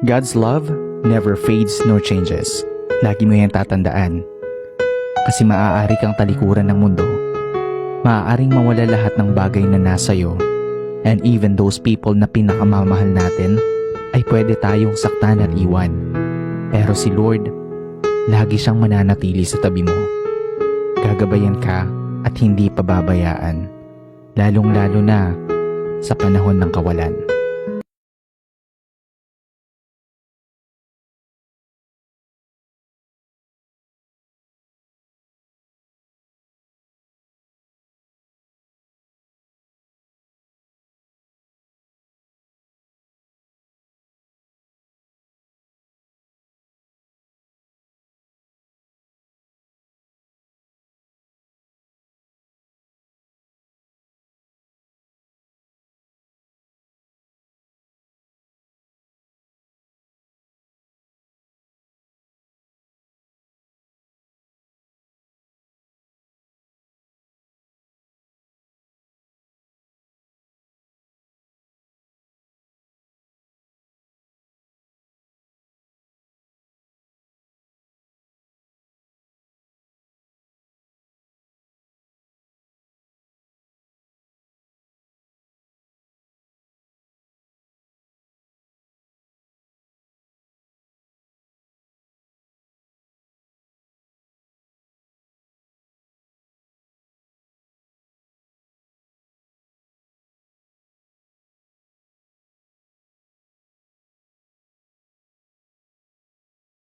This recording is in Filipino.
God's love never fades nor changes. Lagi mo yan tatandaan. Kasi maaari kang talikuran ng mundo. Maaaring mawala lahat ng bagay na nasa'yo. And even those people na pinakamamahal natin ay pwede tayong saktan at iwan. Pero si Lord, lagi siyang mananatili sa tabi mo. Gagabayan ka at hindi pababayaan. Lalong-lalo na sa panahon ng kawalan.